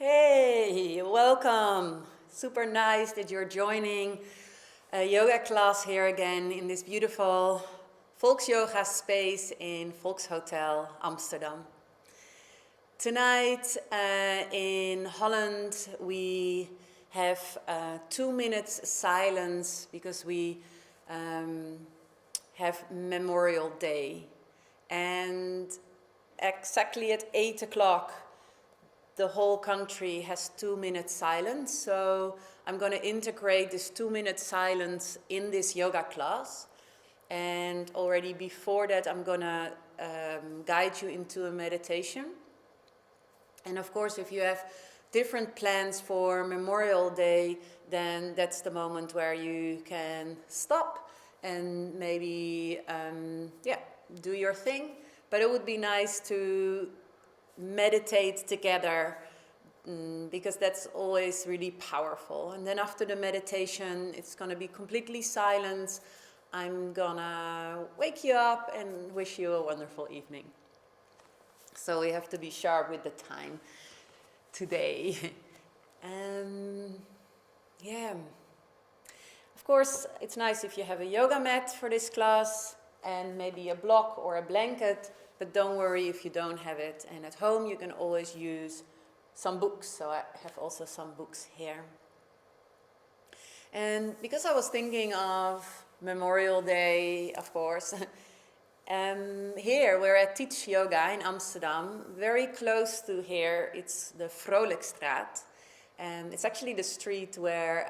Hey, welcome. Super nice that you're joining a yoga class here again in this beautiful Volksyoga space in Volkshotel Amsterdam. Tonight in Holland we have 2 minutes silence because we have Memorial Day, and exactly at 8 o'clock the whole country has 2 minutes silence. So I'm going to integrate this 2 minute silence in this yoga class. And already before that, I'm going to guide you into a meditation. And of course, if you have different plans for Memorial Day, then that's the moment where you can stop and maybe, do your thing. But it would be nice to meditate together, because that's always really powerful. And then after the meditation, it's going to be completely silent. I'm gonna wake you up and wish you a wonderful evening. So we have to be sharp with the time today. Of course, it's nice if you have a yoga mat for this class and maybe a block or a blanket. But don't worry if you don't have it. And at home you can always use some books. So I have also some books here. And because I was thinking of Memorial Day, of course, here we're at Teach Yoga in Amsterdam. Very close to here, it's the Vrolijkstraat. And it's actually the street where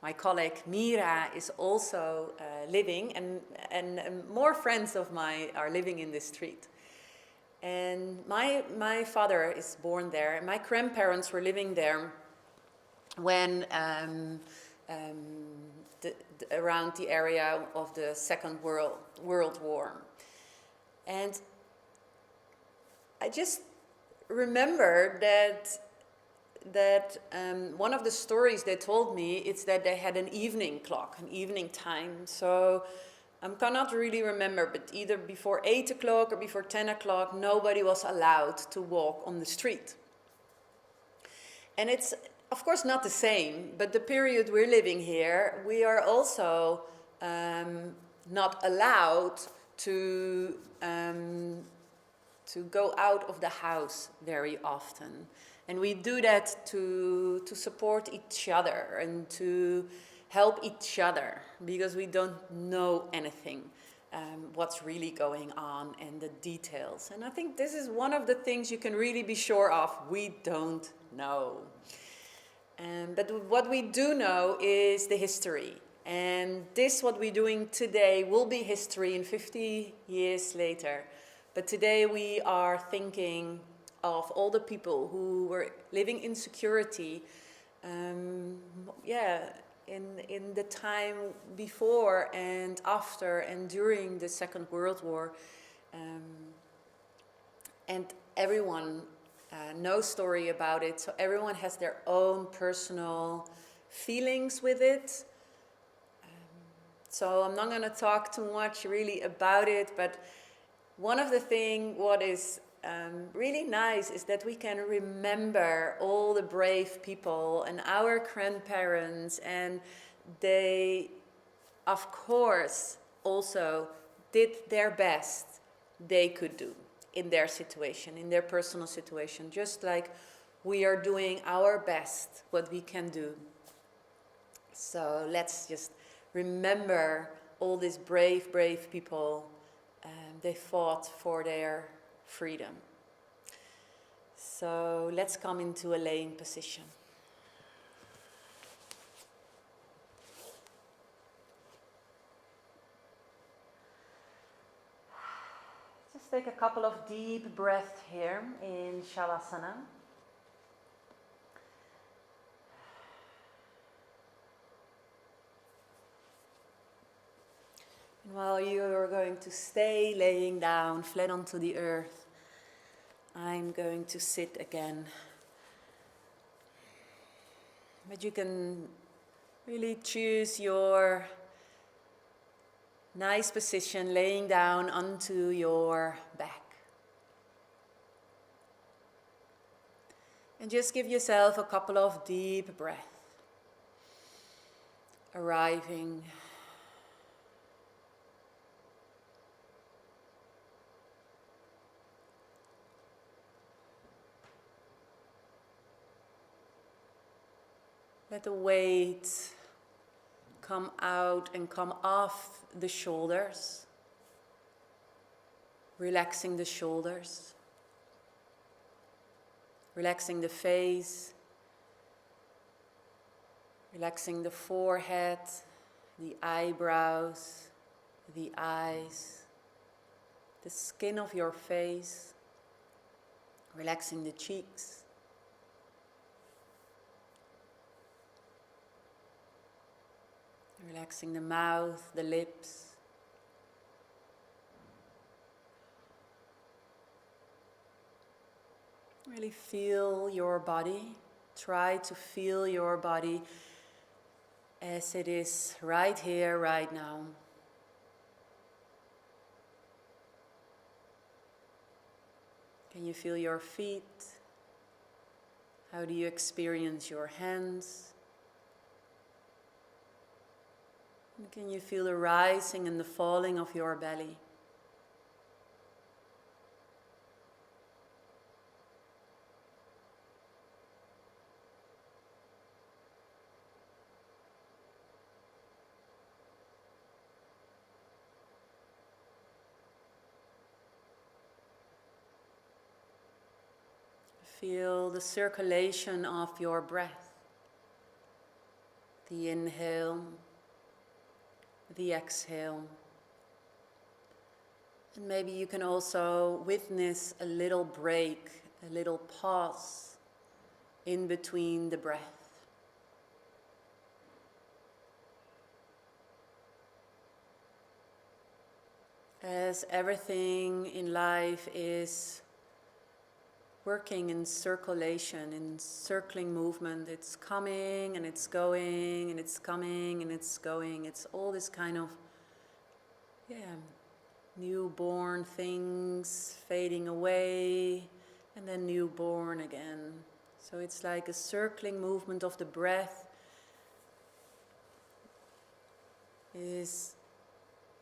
my colleague Mira is also living, and more friends of mine are living in this street. And my father is born there, and my grandparents were living there when around the area of the Second World War. And I just remember that one of the stories they told me is that they had an evening clock, an evening time. So I cannot really remember, but either before 8 o'clock or before 10 o'clock, nobody was allowed to walk on the street. And it's, of course, not the same, but the period we're living here, we are also not allowed to go out of the house very often. And we do that to support each other and to help each other, because we don't know anything, what's really going on and the details. And I think this is one of the things you can really be sure of. We don't know. But what we do know is the history. And this, what we're doing today, will be history in 50 years later. But today we are thinking of all the people who were living in security, in the time before and after and during the Second World War. And everyone knows story about it, so everyone has their own personal feelings with it. So I'm not going to talk too much really about it, but one of the things what is really nice is that we can remember all the brave people and our grandparents, and they, of course, also did their best they could do in their situation, in their personal situation, just like we are doing our best, what we can do. So let's just remember all these brave people. They fought for their freedom. So let's come into a laying position. Just take a couple of deep breaths here in Shavasana. And while you are going to stay laying down flat onto the earth, I'm going to sit again. But you can really choose your nice position, laying down onto your back. And just give yourself a couple of deep breaths. Arriving. Let the weight come out and come off the shoulders. Relaxing the shoulders. Relaxing the face. Relaxing the forehead, the eyebrows, the eyes, the skin of your face. Relaxing the cheeks. Relaxing the mouth, the lips. Really feel your body. Try to feel your body as it is right here, right now. Can you feel your feet? How do you experience your hands? And can you feel the rising and the falling of your belly? Feel the circulation of your breath. The inhale, the exhale. And maybe you can also witness a little break, a little pause in between the breath. As everything in life is working in circulation, in circling movement, it's coming and it's going and it's coming and it's going. It's all this kind of, newborn things fading away and then newborn again. So it's like a circling movement of the breath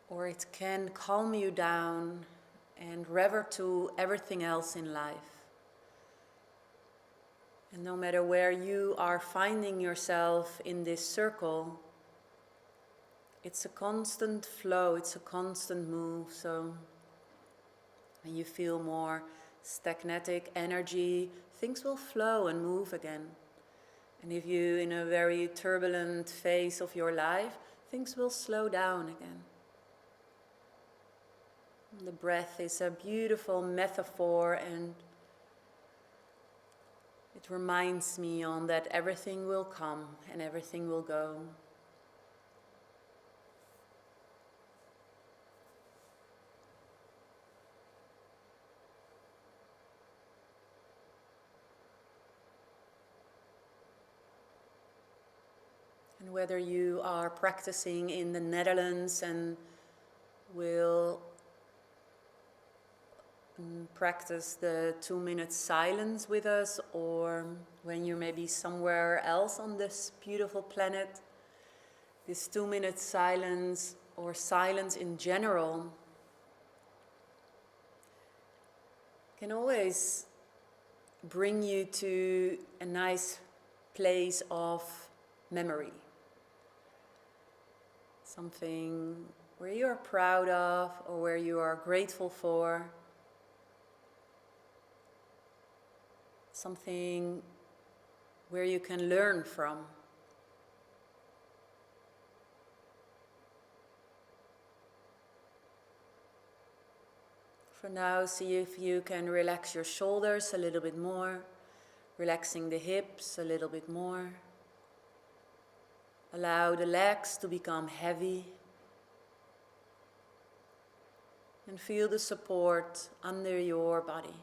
or it can calm you down and revert to everything else in life. And no matter where you are finding yourself in this circle, it's a constant flow, it's a constant move. So when you feel more stagnatic energy, things will flow and move again. And if you're in a very turbulent phase of your life, things will slow down again. The breath is a beautiful metaphor, and it reminds me on that everything will come and everything will go. And whether you are practicing in the Netherlands and will practice the 2-minute silence with us, or when you're maybe somewhere else on this beautiful planet, this 2-minute silence or silence in general can always bring you to a nice place of memory. Something where you are proud of or where you are grateful for. Something where you can learn from. For now, see if you can relax your shoulders a little bit more, relaxing the hips a little bit more. Allow the legs to become heavy. And feel the support under your body.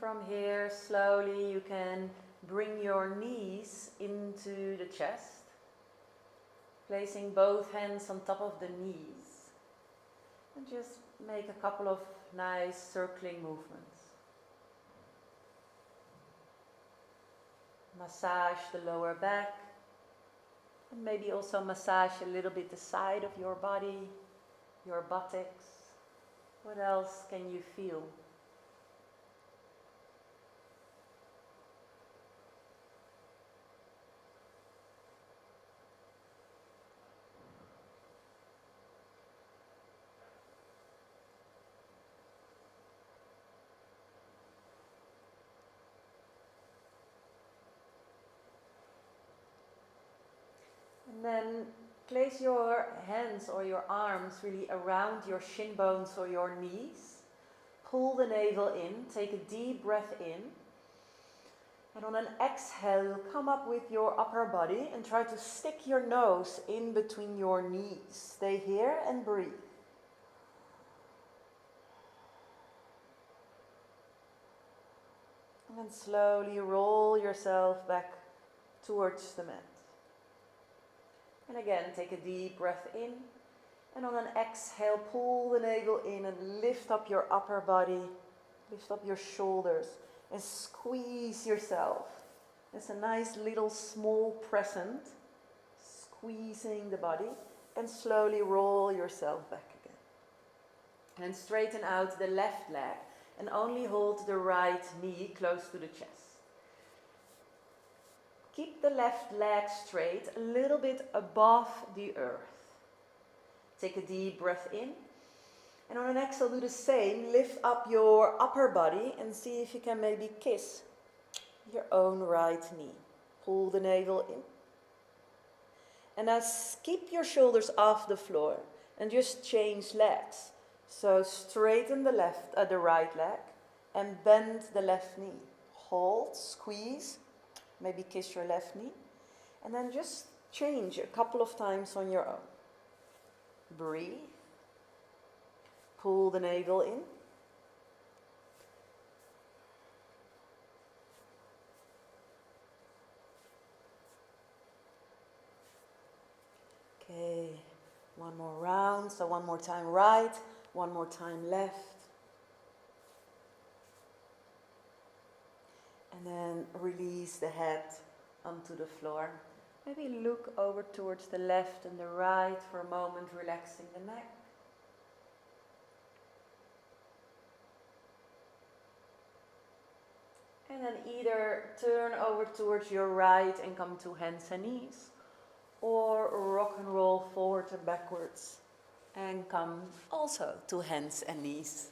from here, slowly you can bring your knees into the chest, placing both hands on top of the knees. And just make a couple of nice circling movements. Massage the lower back. And maybe also massage a little bit the side of your body, your buttocks. What else can you feel? And then place your hands or your arms really around your shin bones or your knees. Pull the navel in, take a deep breath in. And on an exhale, come up with your upper body and try to stick your nose in between your knees. Stay here and breathe. And then slowly roll yourself back towards the mat. And again, take a deep breath in. And on an exhale, pull the navel in and lift up your upper body. Lift up your shoulders and squeeze yourself. It's a nice little small present. Squeezing the body. And slowly roll yourself back again. And straighten out the left leg. And only hold the right knee close to the chest. Keep the left leg straight, a little bit above the earth. Take a deep breath in. And on an exhale, do the same. Lift up your upper body and see if you can maybe kiss your own right knee. Pull the navel in. And now keep your shoulders off the floor and just change legs. So straighten the right leg and bend the left knee. Hold, squeeze. Maybe kiss your left knee. And then just change a couple of times on your own. Breathe. Pull the navel in. Okay, one more round. So one more time right, one more time left. And then release the head onto the floor. Maybe look over towards the left and the right for a moment, relaxing the neck. And then either turn over towards your right and come to hands and knees, or rock and roll forward and backwards and come also to hands and knees.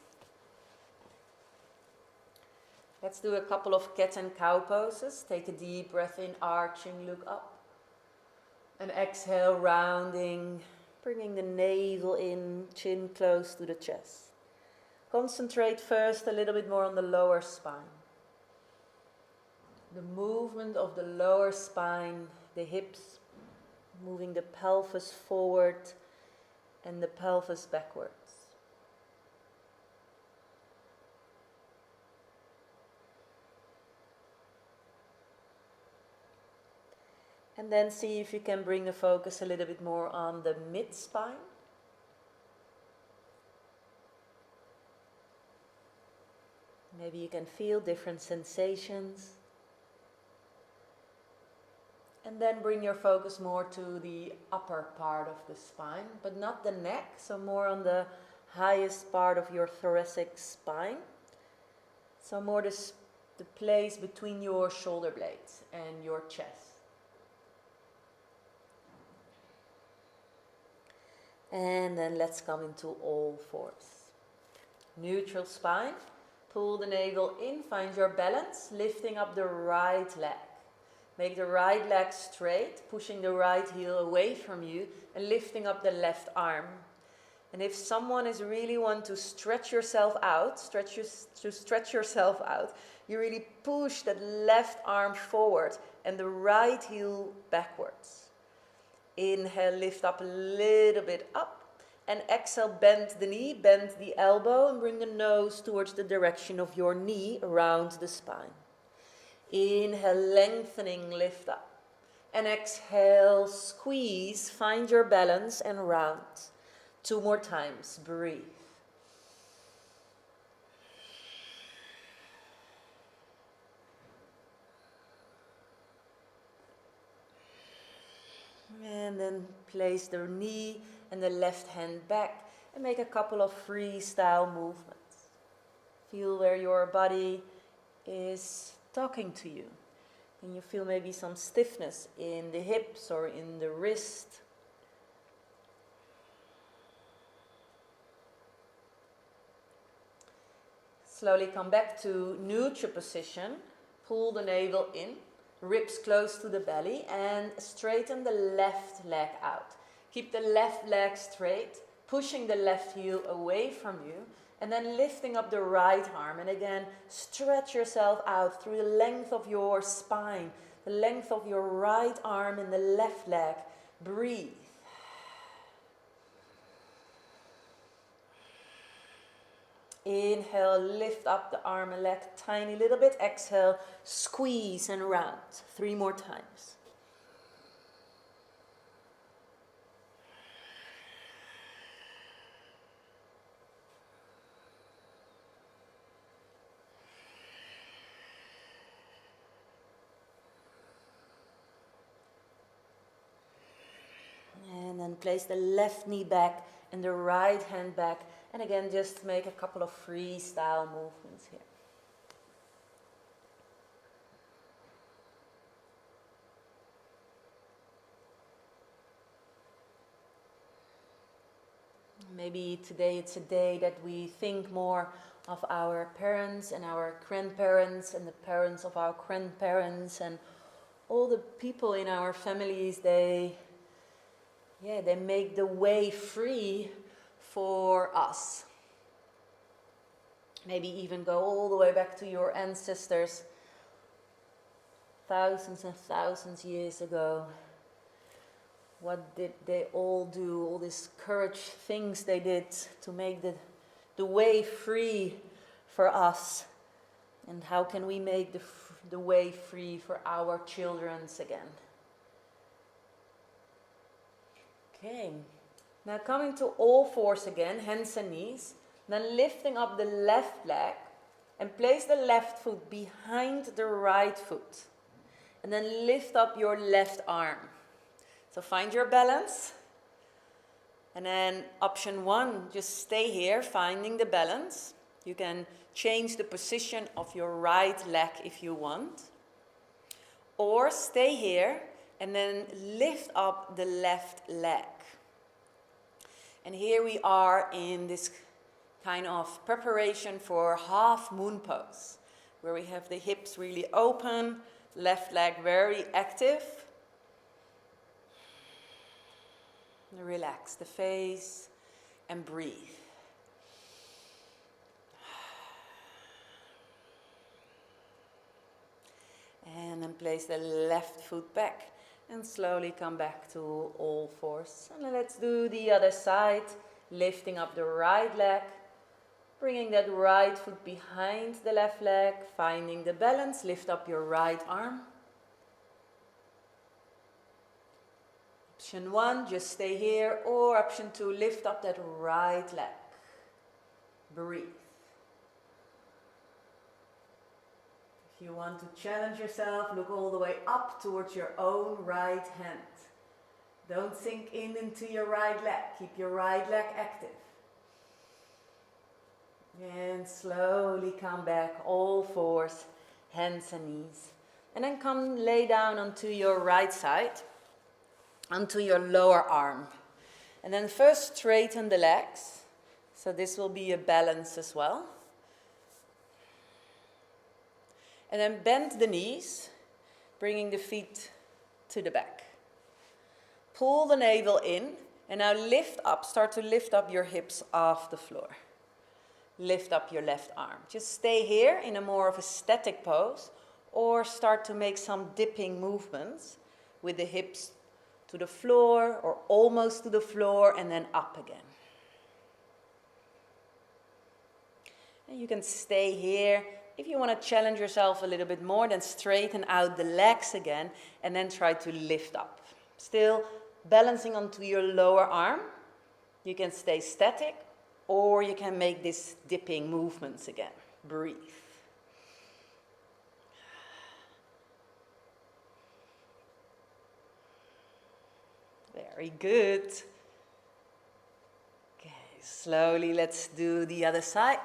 Let's do a couple of cat and cow poses. Take a deep breath in, arching, look up. And exhale, rounding, bringing the navel in, chin close to the chest. Concentrate first a little bit more on the lower spine. The movement of the lower spine, the hips, moving the pelvis forward and the pelvis backwards. And then see if you can bring the focus a little bit more on the mid-spine. Maybe you can feel different sensations. And then bring your focus more to the upper part of the spine, but not the neck, so more on the highest part of your thoracic spine. So more the place between your shoulder blades and your chest. And then let's come into all fours. Neutral spine. Pull the navel in, find your balance, lifting up the right leg. Make the right leg straight, pushing the right heel away from you and lifting up the left arm. And if someone is really want to stretch yourself out, you really push that left arm forward and the right heel backwards. Inhale, lift up a little bit up. And exhale, bend the knee, bend the elbow, and bring the nose towards the direction of your knee around the spine. Inhale, lengthening, lift up. And exhale, squeeze, find your balance and round. 2 more times, breathe. And then place the knee and the left hand back and make a couple of freestyle movements. Feel where your body is talking to you. And you feel maybe some stiffness in the hips or in the wrist. Slowly come back to neutral position. Pull the navel in. Ribs close to the belly and straighten the left leg out. Keep the left leg straight, pushing the left heel away from you, and then lifting up the right arm. And again, stretch yourself out through the length of your spine, the length of your right arm and the left leg. Breathe. Inhale, lift up the arm and leg tiny little bit. Exhale, squeeze and round. 3 more times. And then place the left knee back and the right hand back. And again, just make a couple of freestyle movements here. Maybe today it's a day that we think more of our parents and our grandparents and the parents of our grandparents and all the people in our families. They make the way free for us. Maybe even go all the way back to your ancestors thousands and thousands years ago. What did they all do? All these courage things they did to make the way free for us. And how can we make the way free for our children's again? Okay. Now coming to all fours again, hands and knees. Then lifting up the left leg and place the left foot behind the right foot. And then lift up your left arm. So find your balance. And then option 1, just stay here, finding the balance. You can change the position of your right leg if you want. Or stay here and then lift up the left leg. And here we are in this kind of preparation for half moon pose, where we have the hips really open, left leg very active. Relax the face and breathe. And then place the left foot back. And slowly come back to all fours. And then let's do the other side. Lifting up the right leg. Bringing that right foot behind the left leg. Finding the balance. Lift up your right arm. Option 1, just stay here. Or option 2, lift up that right leg. Breathe. If you want to challenge yourself, look all the way up towards your own right hand. Don't sink into your right leg. Keep your right leg active. And slowly come back, all fours, hands and knees. And then come lay down onto your right side, onto your lower arm. And then first straighten the legs. So this will be a balance as well. And then bend the knees, bringing the feet to the back. Pull the navel in, and now lift up. Start to lift up your hips off the floor. Lift up your left arm. Just stay here in a more of a static pose, or start to make some dipping movements with the hips to the floor, or almost to the floor, and then up again. And you can stay here. If you want to challenge yourself a little bit more, then straighten out the legs again and then try to lift up. Still balancing onto your lower arm. You can stay static or you can make these dipping movements again. Breathe. Very good. Okay, slowly let's do the other side.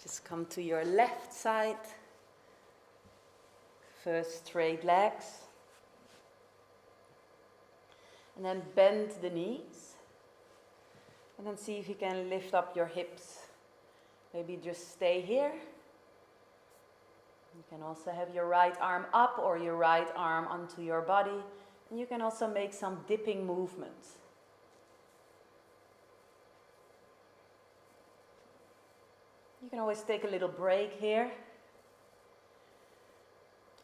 Just come to your left side. First straight legs. And then bend the knees. And then see if you can lift up your hips. Maybe just stay here. You can also have your right arm up or your right arm onto your body. And you can also make some dipping movements. You can always take a little break here.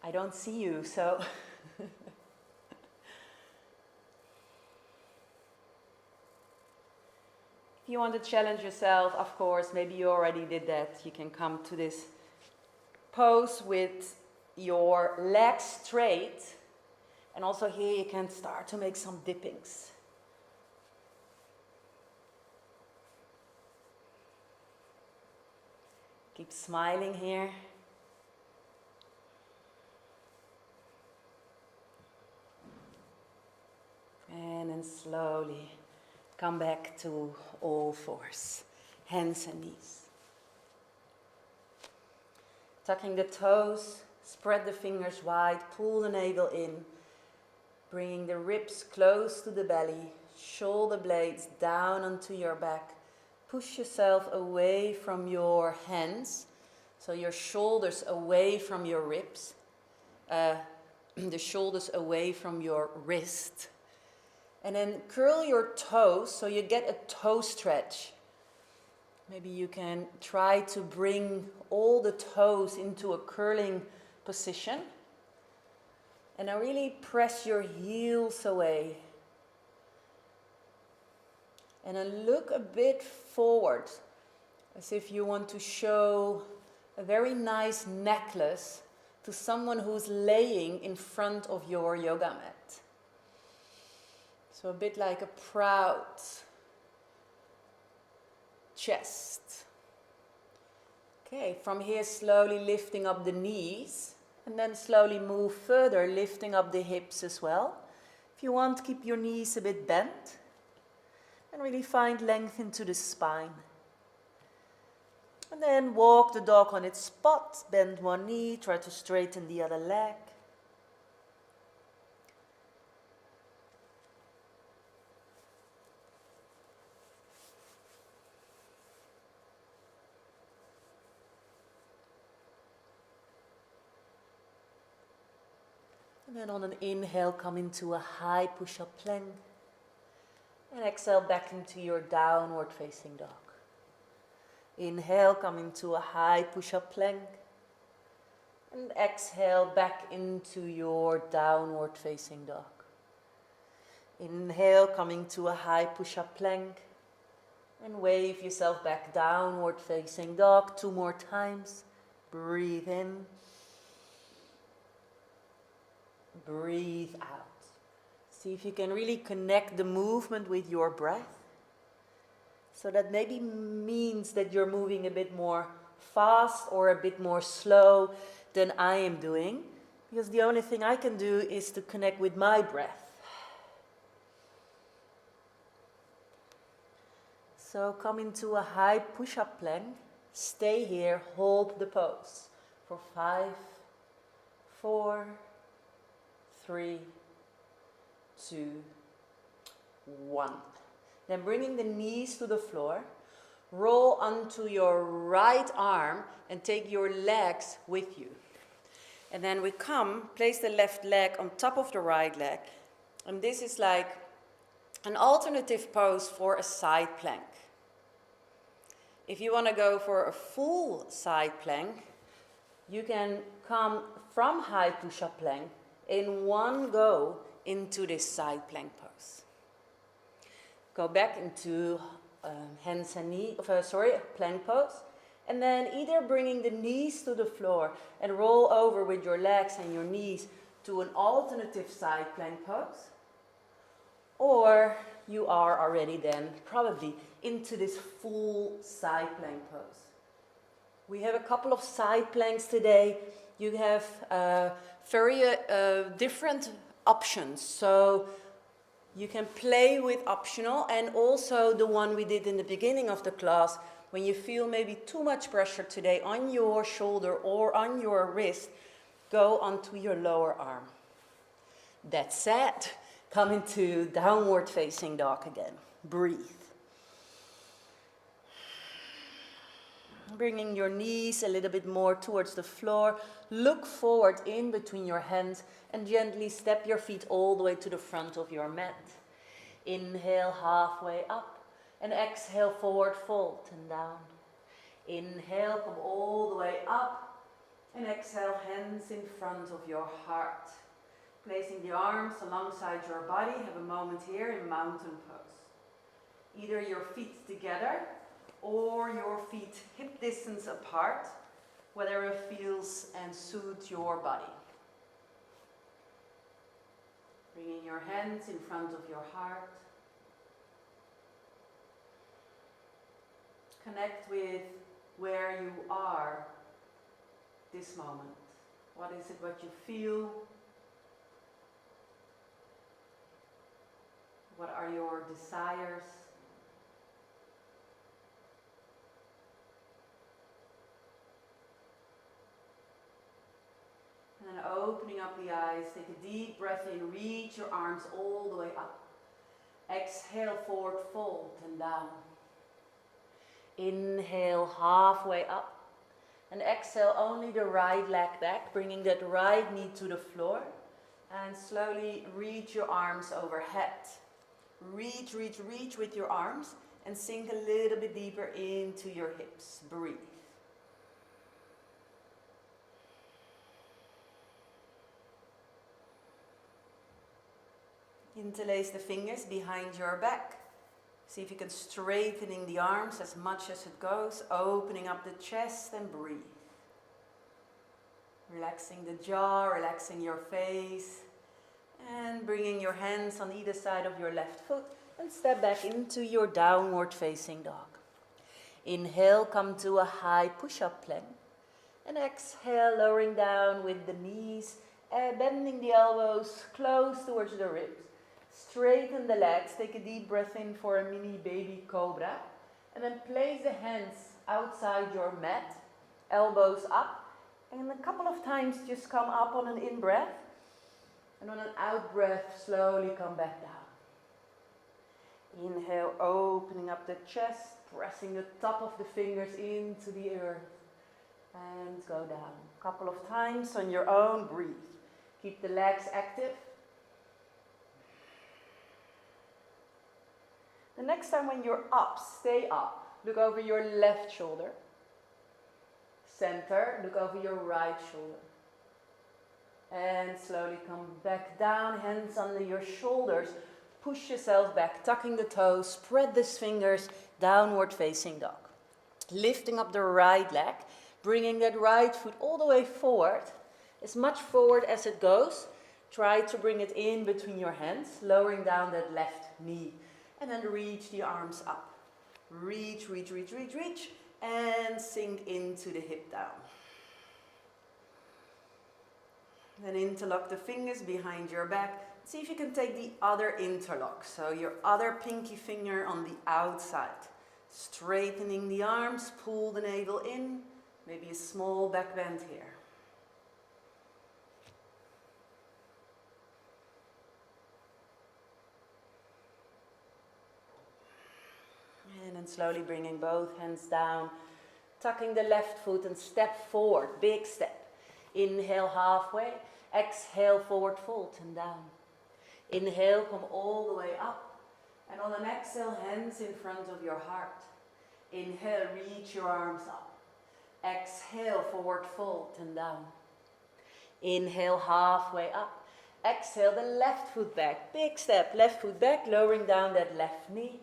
I don't see you, so... If you want to challenge yourself, of course, maybe you already did that. You can come to this pose with your legs straight. And also here you can start to make some dippings. Keep smiling here. And then slowly come back to all fours, hands and knees. Tucking the toes, spread the fingers wide, pull the navel in. Bringing the ribs close to the belly, shoulder blades down onto your back. Push yourself away from your hands, so your shoulders away from your ribs, the shoulders away from your wrist. And then curl your toes so you get a toe stretch. Maybe you can try to bring all the toes into a curling position. And now really press your heels away. And then look a bit forward, as if you want to show a very nice necklace to someone who's laying in front of your yoga mat. So a bit like a proud chest. Okay, from here slowly lifting up the knees. And then slowly move further, lifting up the hips as well. If you want, keep your knees a bit bent. And really find length into the spine. And then walk the dog on its spot. Bend one knee, try to straighten the other leg. And then on an inhale, come into a high push-up plank. And exhale back into your downward facing dog. Inhale, come into a high push-up plank. And exhale back into your downward facing dog. Inhale, coming to a high push-up plank. And wave yourself back, downward facing dog. 2 more times. Breathe in. Breathe out. See if you can really connect the movement with your breath. So that maybe means that you're moving a bit more fast or a bit more slow than I am doing. Because the only thing I can do is to connect with my breath. So come into a high push-up plank. Stay here, hold the pose for 5, 4, 3, 2, 1. Then bringing the knees to the floor, roll onto your right arm and take your legs with you. And then we come, place the left leg on top of the right leg. And this is like an alternative pose for a side plank. If you want to go for a full side plank, you can come from high push-up plank in one go into this side plank pose. Go back into hands and knee, plank pose. And then either bringing the knees to the floor and roll over with your legs and your knees to an alternative side plank pose. Or you are already then probably into this full side plank pose. We have a couple of side planks today. You have very different options. So you can play with optional, and also the one we did in the beginning of the class, when you feel maybe too much pressure today on your shoulder or on your wrist, go onto your lower arm. That said, come into downward facing dog again. Breathe. Bringing your knees a little bit more towards the floor. Look forward in between your hands and gently step your feet all the way to the front of your mat. Inhale halfway up and exhale forward fold and down. Inhale, come all the way up and exhale, hands in front of your heart. Placing the arms alongside your body, have a moment here in mountain pose. Either your feet together or your feet hip distance apart, whatever feels and suits your body. Bringing your hands in front of your heart. Connect with where you are this moment. What is it what you feel? What are your desires? And then opening up the eyes, take a deep breath in, reach your arms all the way up. Exhale, forward fold and down. Inhale, halfway up. And exhale, only the right leg back, bringing that right knee to the floor. And slowly reach your arms overhead. Reach, reach, reach with your arms and sink a little bit deeper into your hips. Breathe. Interlace the fingers behind your back. See if you can straightening the arms as much as it goes, opening up the chest and breathe. Relaxing the jaw, relaxing your face, and bringing your hands on either side of your left foot and step back into your downward facing dog. Inhale, come to a high push-up plank. And exhale, lowering down with the knees, bending the elbows close towards the ribs. Straighten the legs, take a deep breath in for a mini baby cobra. And then place the hands outside your mat, elbows up. And a couple of times just come up on an in-breath. And on an out-breath, slowly come back down. Inhale, opening up the chest, pressing the top of the fingers into the earth. And go down. A couple of times on your own, breathe. Keep the legs active. The next time when you're up, stay up. Look over your left shoulder. Center, look over your right shoulder. And slowly come back down, hands under your shoulders. Push yourself back, tucking the toes, spread the fingers, downward facing dog. Lifting up the right leg, bringing that right foot all the way forward. As much forward as it goes. Try to bring it in between your hands, lowering down that left knee. And then reach the arms up. Reach, reach, reach, reach, reach. And sink into the hip down. Then interlock the fingers behind your back. See if you can take the other interlock. So your other pinky finger on the outside. Straightening the arms, pull the navel in. Maybe a small back bend here. And then slowly bringing both hands down. Tucking the left foot and step forward. Big step. Inhale halfway. Exhale, forward fold and down. Inhale, come all the way up. And on an exhale, hands in front of your heart. Inhale, reach your arms up. Exhale, forward fold and down. Inhale, halfway up. Exhale, the left foot back. Big step, left foot back, lowering down that left knee.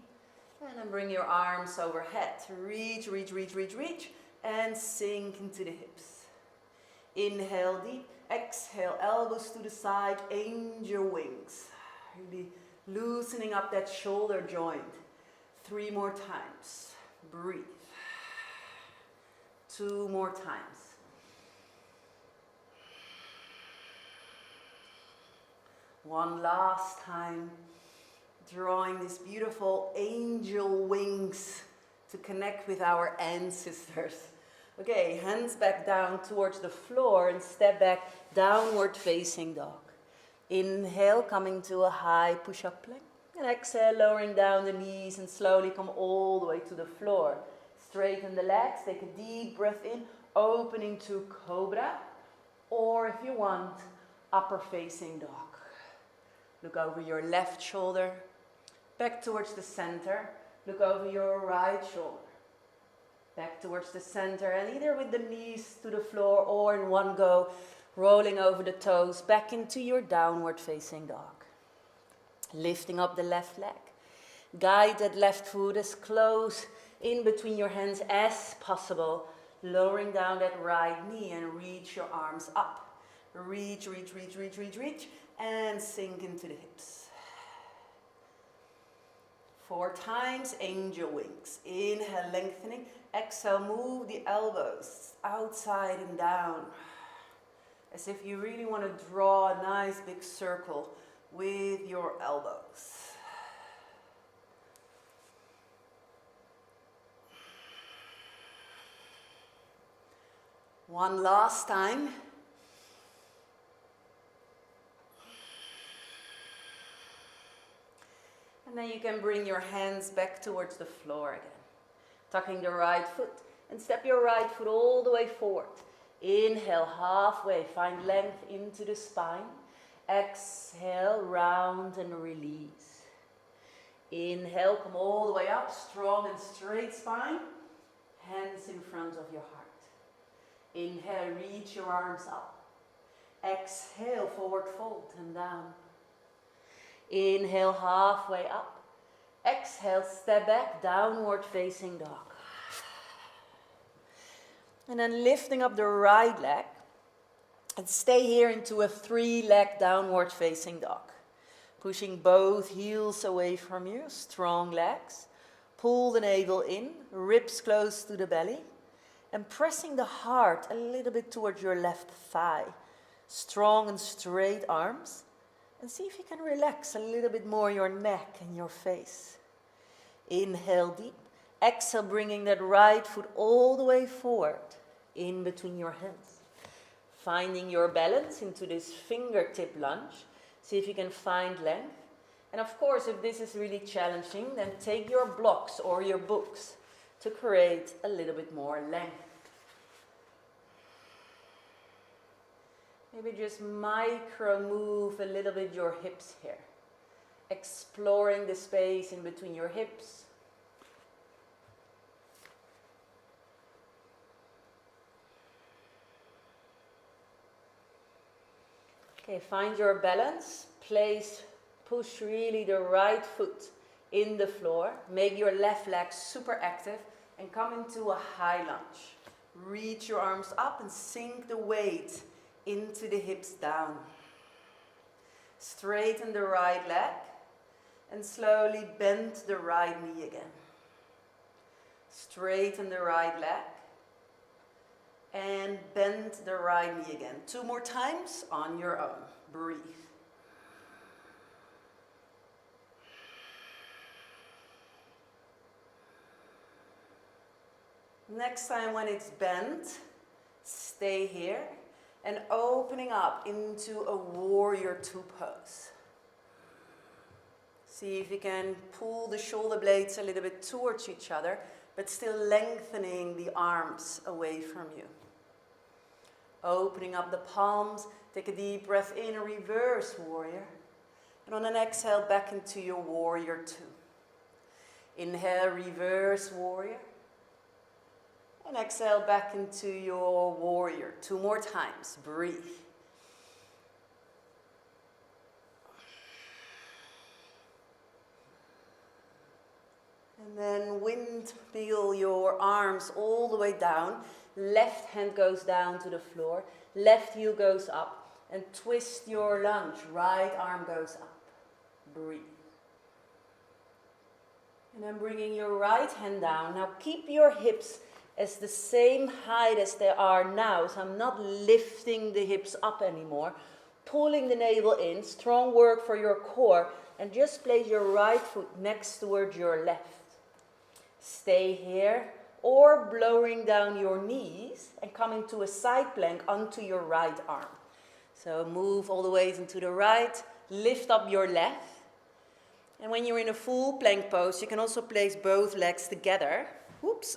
And then bring your arms overhead. Reach, reach, reach, reach, reach. and sink into the hips. Inhale deep, exhale, elbows to the side, angel wings. Really loosening up that shoulder joint. 3 more times. Breathe. 2 more times. One last time. Drawing these beautiful angel wings to connect with our ancestors. Okay, hands back down towards the floor and step back, downward facing dog. Inhale, coming to a high push-up plank. And exhale, lowering down the knees and slowly come all the way to the floor. Straighten the legs, take a deep breath in, opening to cobra. Or if you want, upper facing dog. Look over your left shoulder, back towards the center. Look over your right shoulder. Back towards the center, and either with the knees to the floor or in one go, rolling over the toes, back into your downward facing dog. Lifting up the left leg. Guide that left foot as close in between your hands as possible. Lowering down that right knee and reach your arms up. Reach, reach, reach, reach, reach, reach, and sink into the hips. 4 times, angel wings. Inhale, lengthening. Exhale, move the elbows outside and down. As if you really want to draw a nice big circle with your elbows. One last time. And then you can bring your hands back towards the floor again. Tucking the right foot and step your right foot all the way forward. Inhale, halfway, find length into the spine. Exhale, round and release. Inhale, come all the way up, strong and straight spine. Hands in front of your heart. Inhale, reach your arms up. Exhale, forward fold and down. Inhale, halfway up. Exhale, step back, downward facing dog. And then lifting up the right leg. And stay here into a 3-leg downward facing dog. Pushing both heels away from you, strong legs. Pull the navel in, ribs close to the belly. And pressing the heart a little bit towards your left thigh. Strong and straight arms. And see if you can relax a little bit more your neck and your face. Inhale deep. Exhale, bringing that right foot all the way forward in between your hands. Finding your balance into this fingertip lunge. See if you can find length. And of course, if this is really challenging, then take your blocks or your books to create a little bit more length. Maybe just micro move a little bit your hips here. Exploring the space in between your hips. Okay, find your balance. Push really the right foot in the floor. Make your left leg super active and come into a high lunge. Reach your arms up and sink the weight into the hips down. Straighten the right leg and slowly bend the right knee again. Straighten the right leg and bend the right knee again. 2 more times on your own. Breathe. Next time when it's bent, stay here. And opening up into a warrior 2 pose. See if you can pull the shoulder blades a little bit towards each other, but still lengthening the arms away from you. Opening up the palms, take a deep breath in, reverse warrior. And on an exhale, back into your warrior 2. Inhale, reverse warrior. And exhale back into your warrior. 2 more times. Breathe. And Then windmill your arms all the way down. Left hand goes down to the floor. Left heel goes up. And twist your lunge. Right arm goes up. Breathe. And then bringing your right hand down. Now keep your hips as the same height as they are now. So I'm not lifting the hips up anymore. Pulling the navel in. Strong work for your core. And just place your right foot next towards your left. Stay here. Or lowering down your knees and coming to a side plank onto your right arm. So move all the way into the right. Lift up your left. And when you're in a full plank pose, you can also place both legs together. Whoops.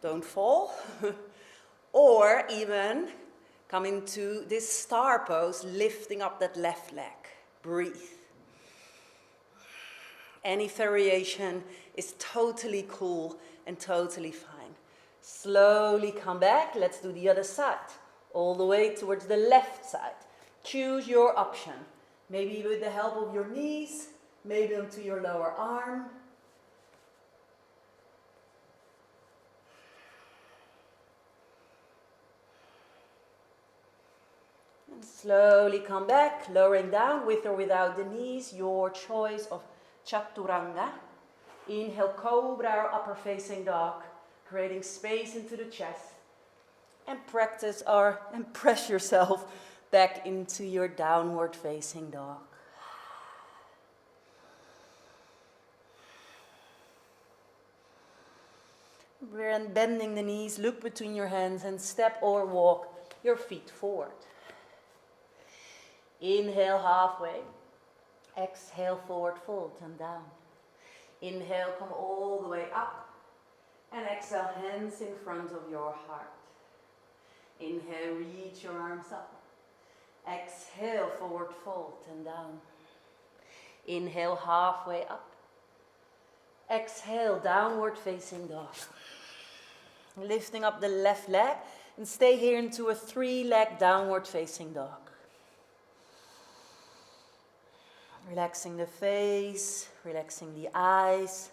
Don't fall. Or even come into this star pose, lifting up that left leg. Breathe. Any variation is totally cool and totally fine. Slowly come back. Let's do the other side. All the way towards the left side. Choose your option. Maybe with the help of your knees. Maybe onto your lower arm. And slowly come back, lowering down with or without the knees, your choice of chaturanga. Inhale, cobra or upper facing dog, creating space into the chest. And press yourself back into your downward facing dog. We're bending the knees, look between your hands and step or walk your feet forward. Inhale halfway. Exhale, forward fold and down. Inhale, come all the way up. And exhale, hands in front of your heart. Inhale, reach your arms up. Exhale, forward fold and down. Inhale, halfway up. Exhale, downward facing dog. Lifting up the left leg and stay here into a 3-leg downward facing dog. Relaxing the face, relaxing the eyes,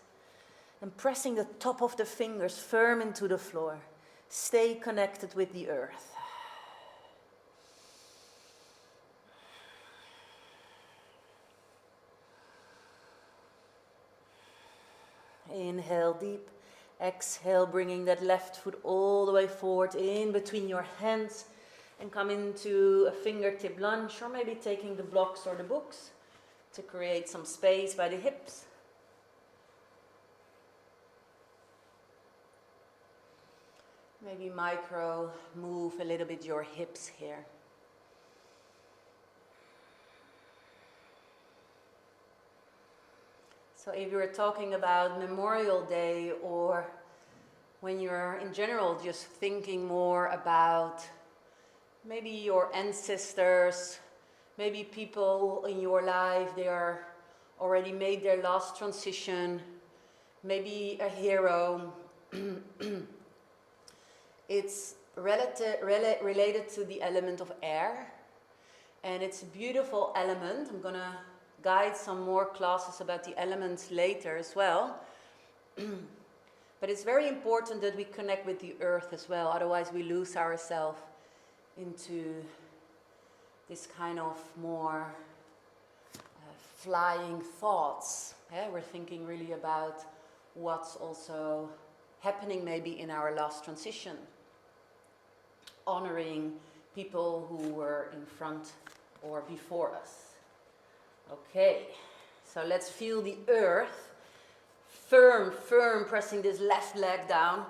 and pressing the top of the fingers firm into the floor. Stay connected with the earth. Inhale deep. Exhale, bringing that left foot all the way forward in between your hands and come into a fingertip lunge, or maybe taking the blocks or the books to create some space by the hips. Maybe micro move a little bit your hips here. So if you're talking about Memorial Day, or when you're in general just thinking more about maybe your ancestors, maybe people in your life, they are already made their last transition, maybe a hero. It's related to the element of air, and it's a beautiful element. I'm gonna guide some more classes about the elements later as well. But it's very important that we connect with the earth as well, otherwise we lose ourselves into this kind of more flying thoughts. Yeah? We're thinking really about what's also happening maybe in our last transition. Honoring people who were in front or before us. Okay, so let's feel the earth. Firm, pressing this left leg down.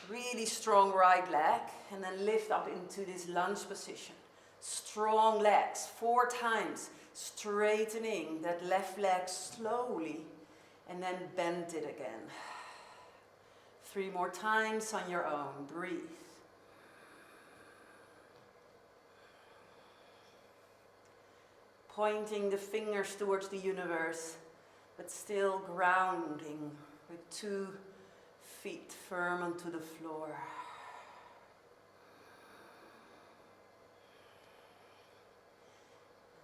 Really strong right leg. And then lift up into this lunge position. Strong legs, 4 times. Straightening that left leg slowly. And then bend it again. 3 more times on your own. Breathe. Pointing the fingers towards the universe, but still grounding with 2 feet firm onto the floor.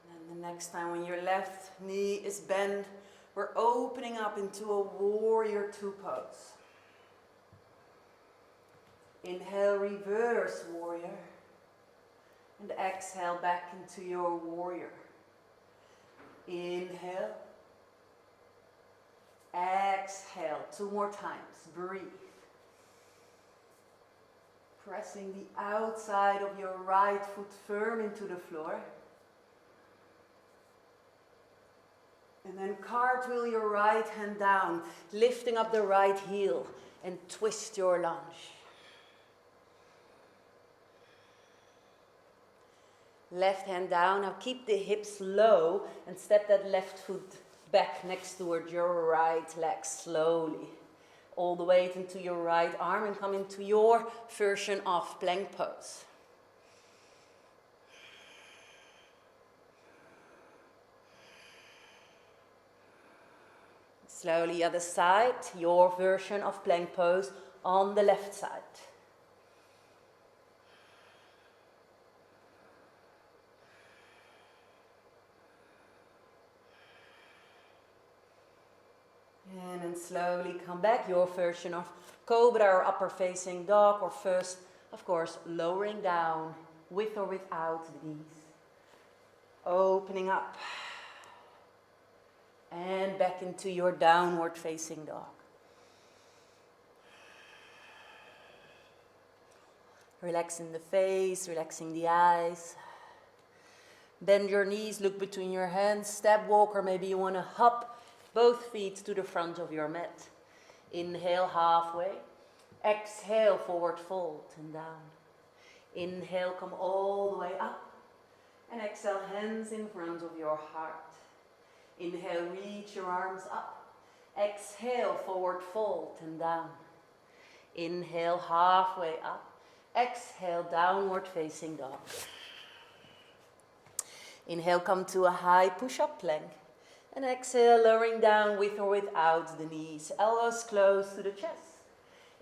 And then the next time when your left knee is bent, We're opening up into a warrior two pose. Inhale, reverse warrior. And exhale back into your warrior. Inhale. Exhale. 2 more times. Breathe. Pressing the outside of your right foot firm into the floor. And then cartwheel your right hand down, lifting up the right heel and twist your lunge. Left hand down, now keep the hips low and step that left foot back next toward your right leg slowly. All the way into your right arm and come into your version of plank pose. Slowly other side, your version of plank pose on the left side. And then slowly come back, your version of cobra or upper facing dog, or first, of course, lowering down with or without the knees. Opening up. And back into your downward facing dog. Relaxing the face, relaxing the eyes. Bend your knees, look between your hands, step walk, or maybe you want to hop both feet to the front of your mat. Inhale halfway. Exhale, forward fold and down. Inhale, come all the way up. And exhale, hands in front of your heart. Inhale, reach your arms up. Exhale, forward fold and down. Inhale, halfway up. Exhale, downward facing dog. Inhale, come to a high push-up plank. And exhale, lowering down with or without the knees. Elbows close to the chest.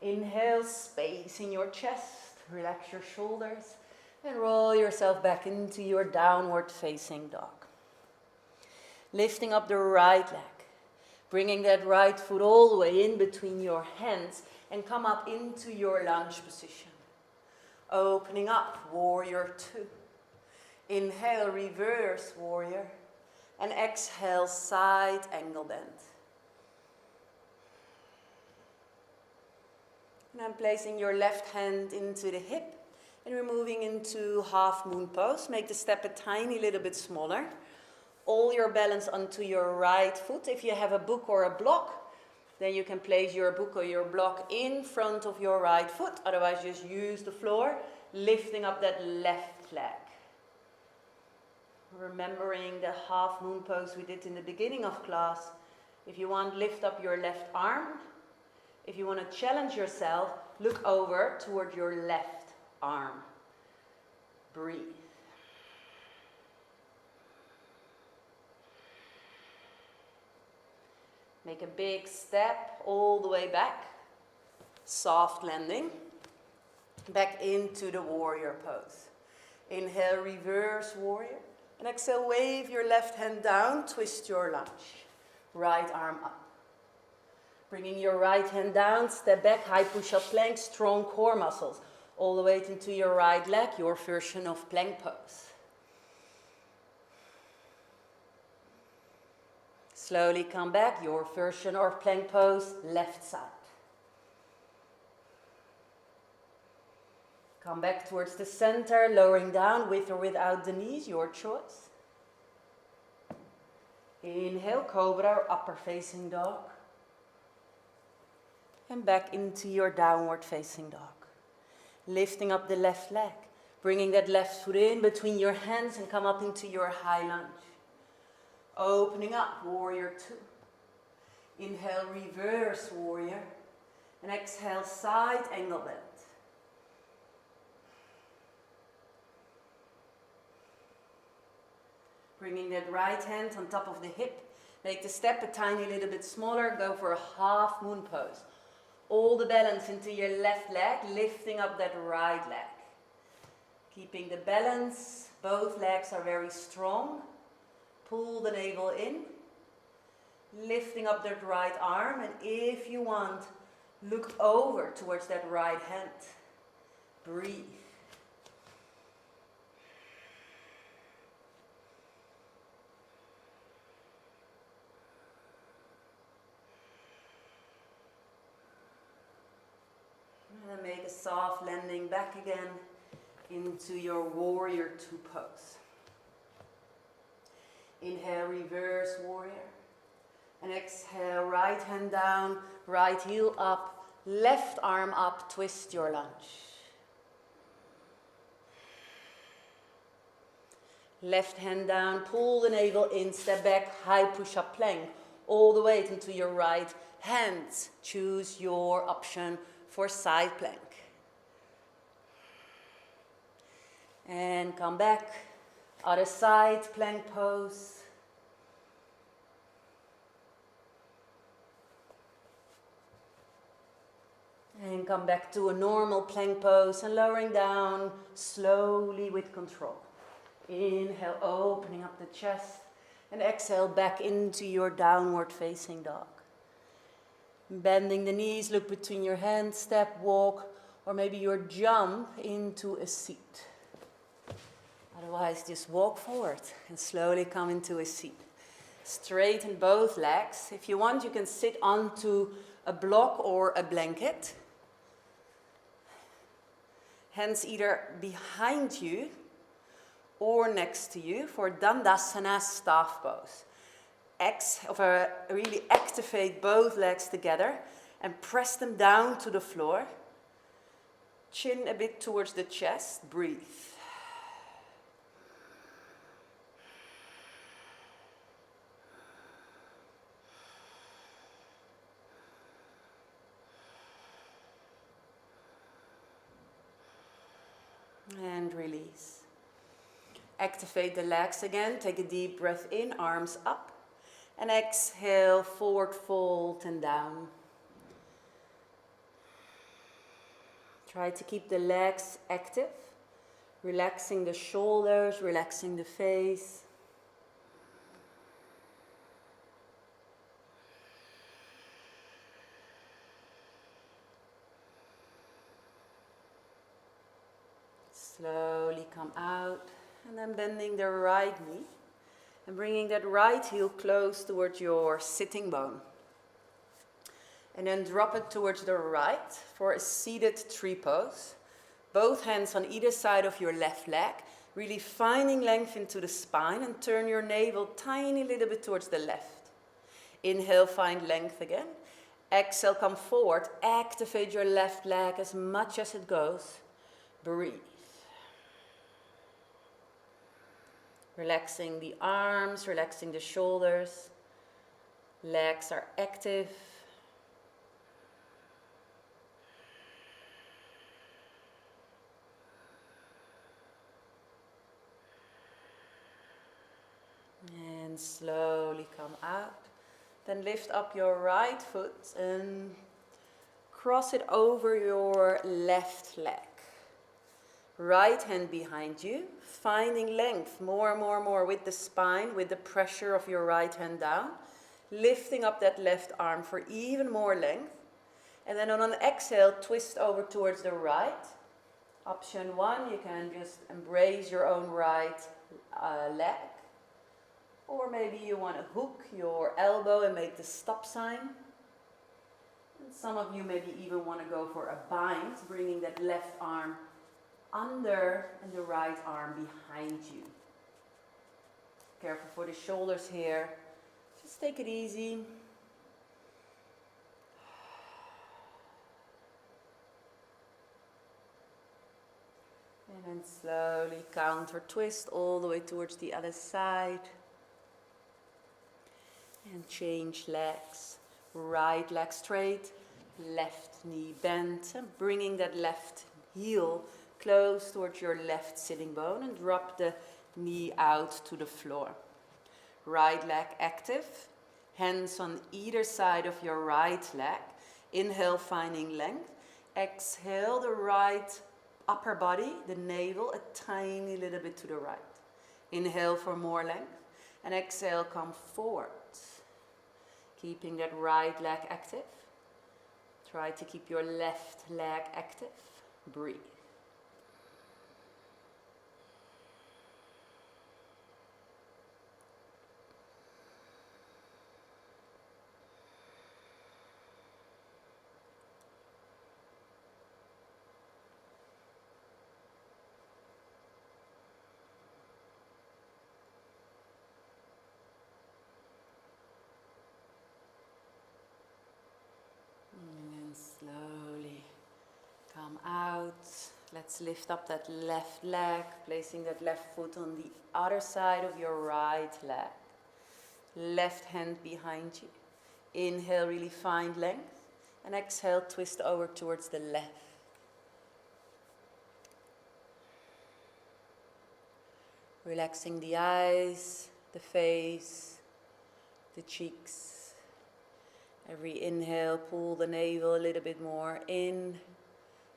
Inhale, space in your chest. Relax your shoulders. And roll yourself back into your downward facing dog. Lifting up the right leg. Bringing that right foot all the way in between your hands. And come up into your lunge position. Opening up, warrior two. Inhale, reverse warrior. And exhale, side angle bend. And I'm placing your left hand into the hip. And we're moving into half moon pose. Make the step a tiny little bit smaller. All your balance onto your right foot. If you have a book or a block, then you can place your book or your block in front of your right foot. Otherwise, just use the floor, lifting up that left leg. Remembering the half moon pose we did in the beginning of class. If you want, lift up your left arm. If you want to challenge yourself, look over toward your left arm. Breathe. Make a big step all the way back. Soft landing. Back into the warrior pose. Inhale, reverse warrior. And exhale, wave your left hand down, twist your lunge. Right arm up. Bringing your right hand down, step back, high push-up plank, strong core muscles. All the way into your right leg, your version of plank pose. Slowly come back, your version of plank pose, left side. Come back towards the center, lowering down with or without the knees, your choice. Inhale, cobra or upper facing dog. And back into your downward facing dog. Lifting up the left leg, bringing that left foot in between your hands and come up into your high lunge. Opening up, warrior two. Inhale, reverse warrior. And exhale, side angle bend. Bringing that right hand on top of the hip. Make the step a tiny little bit smaller. Go for a half moon pose. All the balance into your left leg, lifting up that right leg. Keeping the balance. Both legs are very strong. Pull the navel in. Lifting up that right arm, and if you want, look over towards that right hand. Breathe. And then make a soft landing back again into your warrior two pose. Inhale, reverse warrior. And exhale, right hand down, right heel up, left arm up, twist your lunge. Left hand down, pull the navel in, step back, high push-up plank. All the way into your right hand. Choose your option for side plank. And come back, other side, plank pose. And come back to a normal plank pose and lowering down slowly with control. Inhale, opening up the chest, and exhale back into your downward facing dog. Bending the knees, look between your hands, step, walk, or maybe your jump into a seat. Otherwise, just walk forward and slowly come into a seat. Straighten both legs. If you want, you can sit onto a block or a blanket. Hands either behind you or next to you for Dandasana staff pose. Really activate both legs together and press them down to the floor. Chin a bit towards the chest. Breathe. And release. Activate the legs again. Take a deep breath in, arms up. And exhale, forward fold and down. Try to keep the legs active. Relaxing the shoulders, relaxing the face. Slowly come out, and then bending the right knee and bringing that right heel close towards your sitting bone. And then drop it towards the right for a seated tree pose. Both hands on either side of your left leg, really finding length into the spine, and turn your navel tiny little bit towards the left. Inhale, find length again. Exhale, come forward. Activate your left leg as much as it goes. Breathe. Relaxing the arms, relaxing the shoulders. Legs are active. And slowly come out. Then lift up your right foot and cross it over your left leg. Right hand behind you, finding length more with the spine, with the pressure of your right hand down. Lifting up that left arm for even more length. And then on an exhale, twist over towards the right. Option 1, you can just embrace your own right leg. Or maybe you want to hook your elbow and make the stop sign. And some of you maybe even want to go for a bind, bringing that left arm under and the right arm behind you. Careful for the shoulders here. Just take it easy. And then slowly counter twist all the way towards the other side. And change legs. Right leg straight, left knee bent, and bringing that left heel close towards your left sitting bone, and drop the knee out to the floor. Right leg active, hands on either side of your right leg. Inhale, finding length. Exhale, the right upper body, the navel, a tiny little bit to the right. Inhale for more length, and exhale, come forward. Keeping that right leg active. Try to keep your left leg active. Breathe. And then slowly come out. Let's lift up that left leg, placing that left foot on the other side of your right leg. Left hand behind you. Inhale, really find length. And exhale, twist over towards the left. Relaxing the eyes, the face, the cheeks. Every inhale, pull the navel a little bit more in,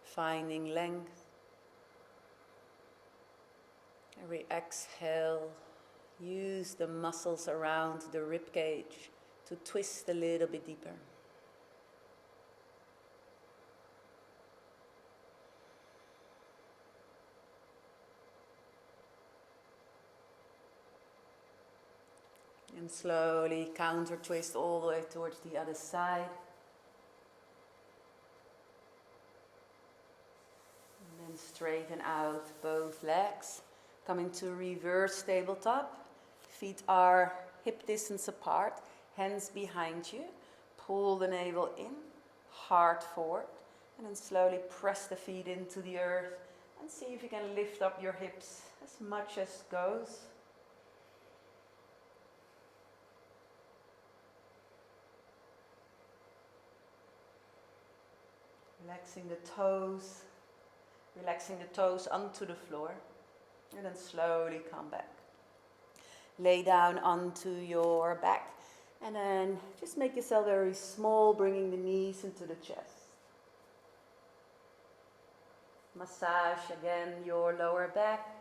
finding length. Every exhale, use the muscles around the rib cage to twist a little bit deeper. And slowly counter twist all the way towards the other side. And then straighten out both legs. Coming to reverse tabletop. Feet are hip distance apart, hands behind you. Pull the navel in, heart forward. And then slowly press the feet into the earth. And see if you can lift up your hips as much as goes. Relaxing the toes onto the floor, and then slowly come back. Lay down onto your back, and then just make yourself very small, bringing the knees into the chest. Massage again your lower back.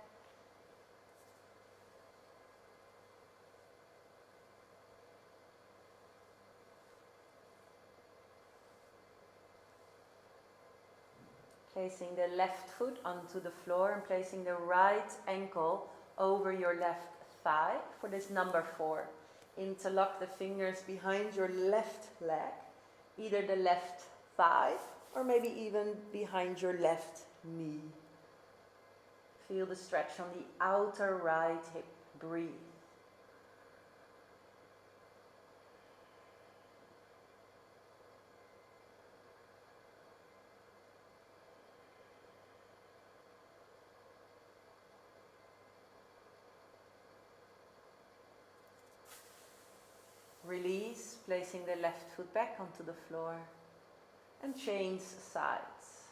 Placing the left foot onto the floor and placing the right ankle over your left thigh for this number 4. Interlock the fingers behind your left leg, either the left thigh or maybe even behind your left knee. Feel the stretch on the outer right hip. Breathe. Release, placing the left foot back onto the floor and change sides.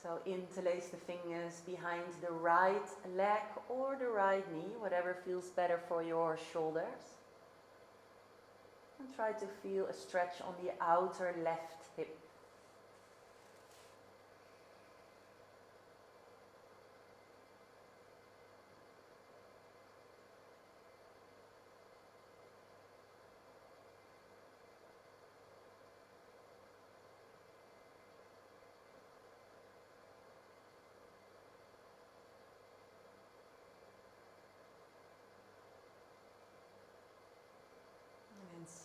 So interlace the fingers behind the right leg or the right knee, whatever feels better for your shoulders. And try to feel a stretch on the outer left hip.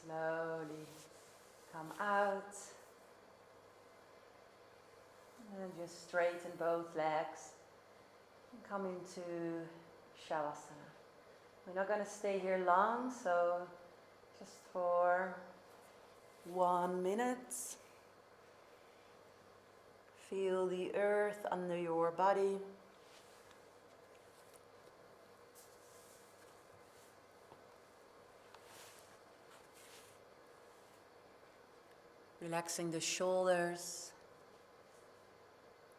Slowly come out and just straighten both legs and come into Shavasana. We're not going to stay here long, so just for 1 minute. Feel the earth under your body. Relaxing the shoulders,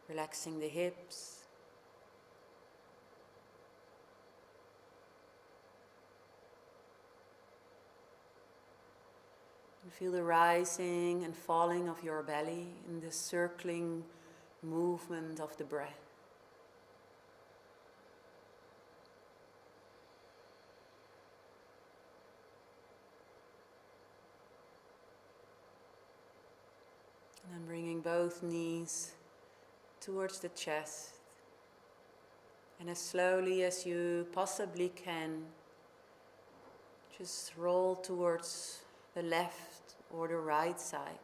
relaxing the hips. And feel the rising and falling of your belly in the circling movement of the breath. both knees towards the chest. And as slowly as you possibly can, just roll towards the left or the right side.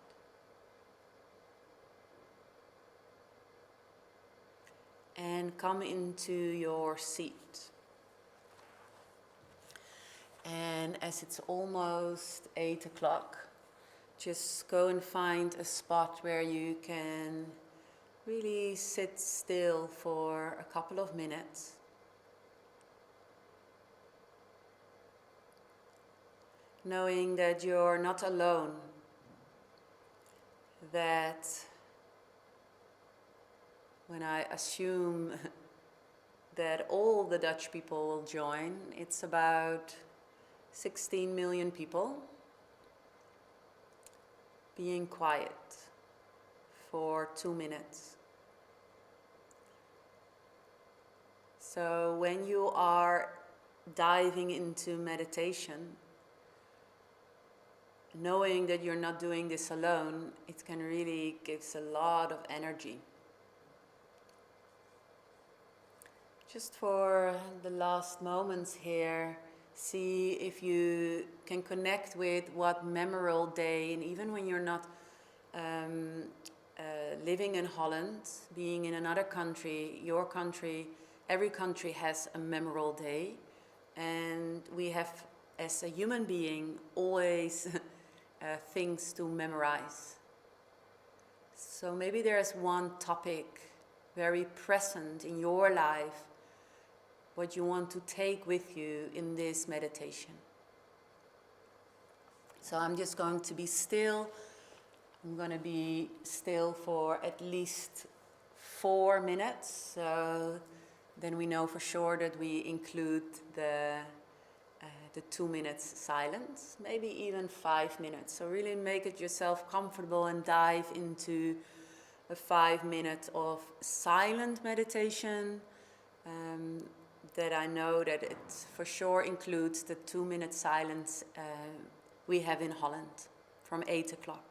And come into your seat. And as it's almost 8 o'clock, just go and find a spot where you can really sit still for a couple of minutes. Knowing that you're not alone, that when I assume that all the Dutch people will join, it's about 16 million people, being quiet for 2 minutes. So when you are diving into meditation, knowing that you're not doing this alone, it can really give a lot of energy. Just for the last moments here, see if you can connect with what Memorial Day, and even when you're not living in Holland, being in another country, your country, every country has a Memorial Day, and we have, as a human being, always things to memorize. So maybe there's one topic very present in your life, what you want to take with you in this meditation. So I'm just going to be still. I'm going to be still for at least 4 minutes. So then we know for sure that we include the 2 minutes silence, maybe even 5 minutes. So really make it yourself comfortable and dive into a 5 minutes of silent meditation. That I know that it for sure includes the 2 minute silence we have in Holland from 8 o'clock.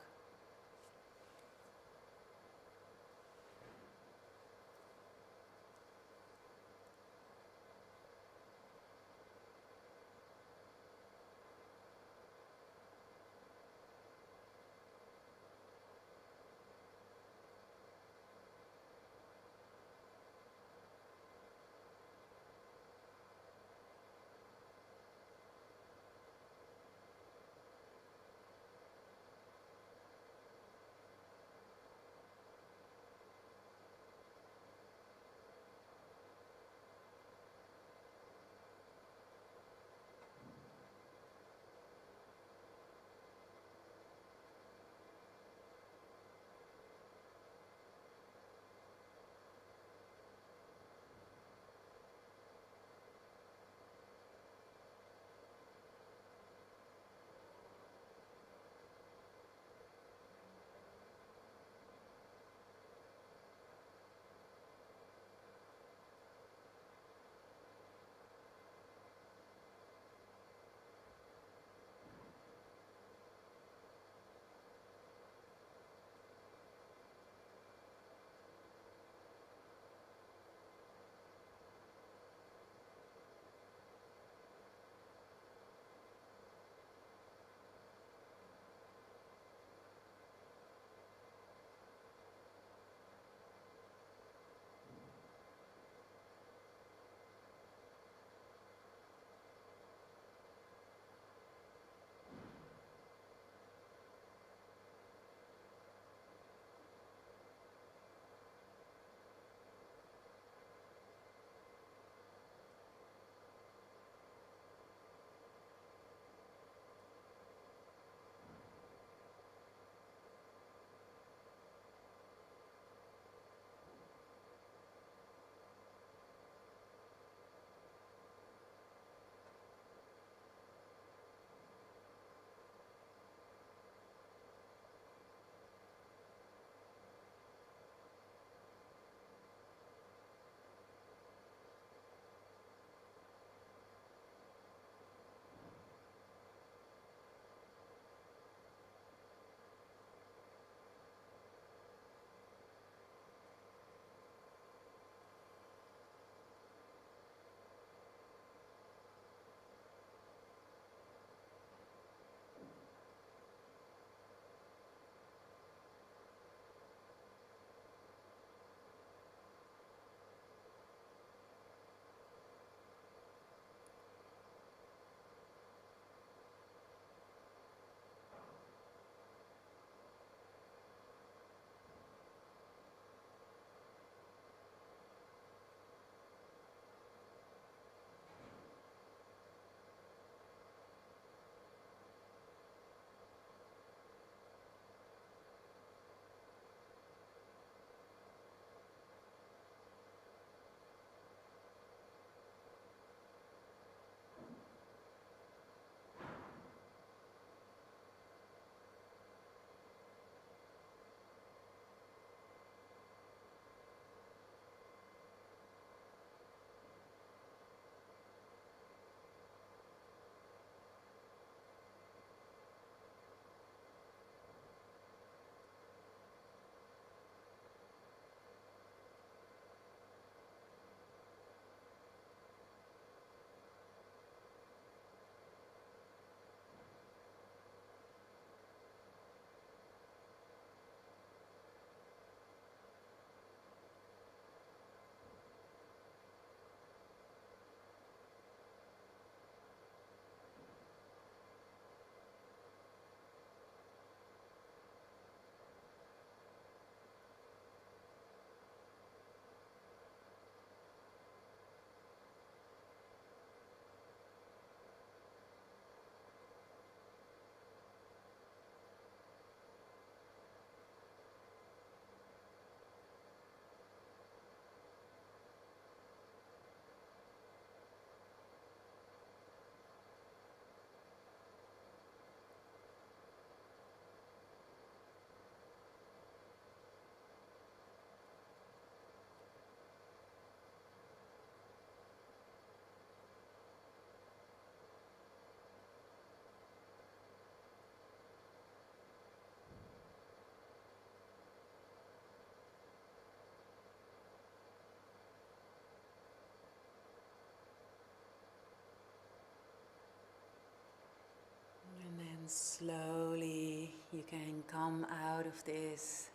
slowly you can come out of this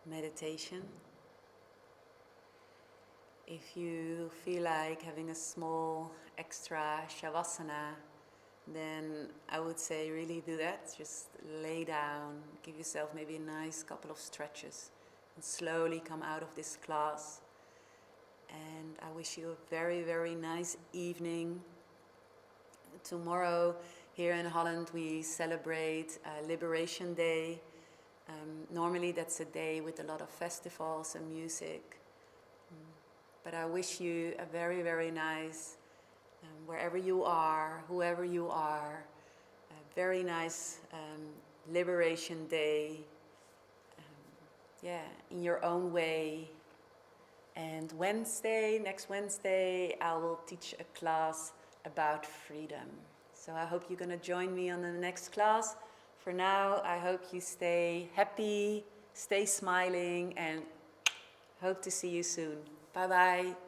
meditation. If you feel like having a small extra shavasana, then I would say really do that. Just lay down, give yourself maybe a nice couple of stretches, and slowly come out of this class. And I wish you a very, very nice evening. Tomorrow, here in Holland, we celebrate Liberation Day. Normally that's a day with a lot of festivals and music. But I wish you a very, very nice, wherever you are, whoever you are, a very nice Liberation Day. In your own way. And next Wednesday, I will teach a class about freedom. So I hope you're going to join me on the next class. For now, I hope you stay happy, stay smiling, and hope to see you soon. Bye bye.